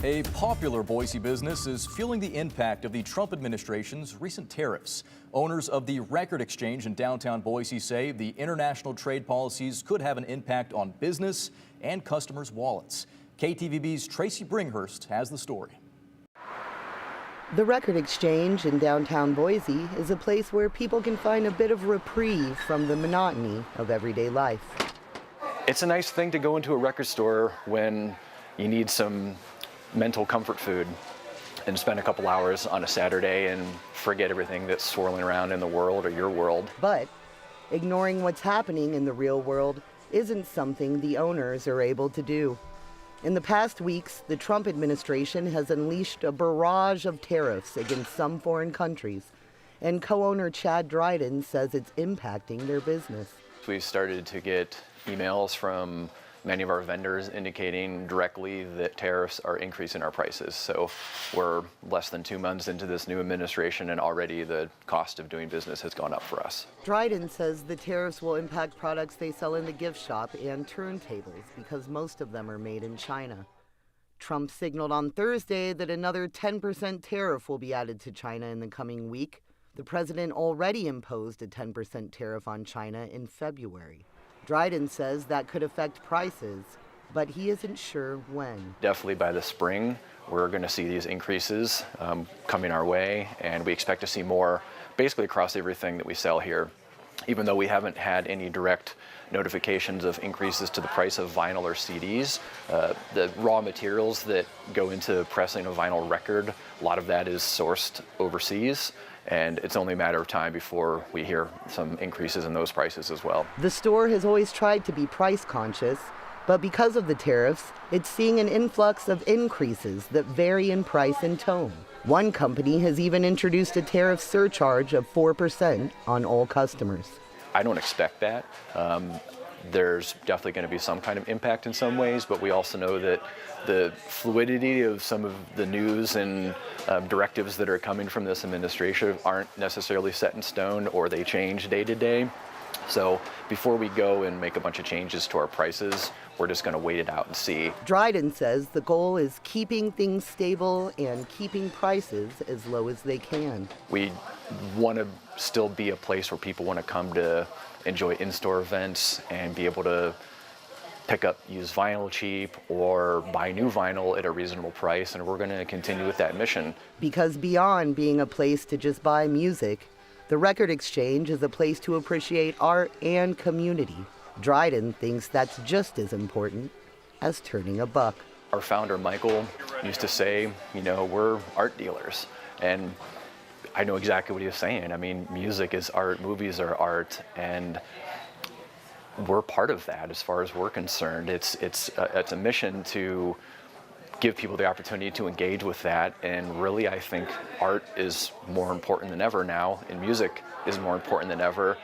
A popular Boise business is feeling the impact of the Trump administration's recent tariffs. Owners of the Record Exchange in downtown Boise say the international trade policies could have an impact on business and customers' wallets. KTVB's Tracy Bringhurst has the story. The Record Exchange in downtown Boise is a place where people can find a bit of reprieve from the monotony of everyday life. It's a nice thing to go into a record store when you need some mental comfort food and spend a couple hours on a Saturday and forget everything that's swirling around in the world or your world. But ignoring what's happening in the real world isn't something the owners are able to do. In the past weeks, the Trump administration has unleashed a barrage of tariffs against some foreign countries, and co-owner Chad Dryden says it's impacting their business. We've started to get emails from many of our vendors indicating directly that tariffs are increasing our prices. So we're less than 2 months into this new administration, and already the cost of doing business has gone up for us. Dryden says the tariffs will impact products they sell in the gift shop and turntables because most of them are made in China. Trump signaled on Thursday that another 10% tariff will be added to China in the coming week. The president already imposed a 10% tariff on China in February. Dryden says that could affect prices, but he isn't sure when. Definitely by the spring, we're going to see these increases coming our way, and we expect to see more basically across everything that we sell here. Even though we haven't had any direct notifications of increases to the price of vinyl or CDs, the raw materials that go into pressing a vinyl record, a lot of that is sourced overseas. And it's only a matter of time before we hear some increases in those prices as well. The store has always tried to be price conscious, but because of the tariffs, it's seeing an influx of increases that vary in price and tone. One company has even introduced a tariff surcharge of 4% on all customers. I don't expect that. There's definitely going to be some kind of impact in some ways, but we also know that the fluidity of some of the news and directives that are coming from this administration aren't necessarily set in stone, or they change day to day. So before we go and make a bunch of changes to our prices, we're just going to wait it out and see. Dryden says the goal is keeping things stable and keeping prices as low as they can. We want to still be a place where people want to come to enjoy in-store events and be able to pick up used vinyl cheap or buy new vinyl at a reasonable price, and we're going to continue with that mission. Because beyond being a place to just buy music, the Record Exchange is a place to appreciate art and community. Dryden thinks that's just as important as turning a buck. Our founder, Michael, used to say, we're art dealers. And I know exactly what he was saying. I mean, music is art, movies are art, and we're part of that as far as we're concerned. It's a mission to give people the opportunity to engage with that, and really I think art is more important than ever now, and music is more important than ever.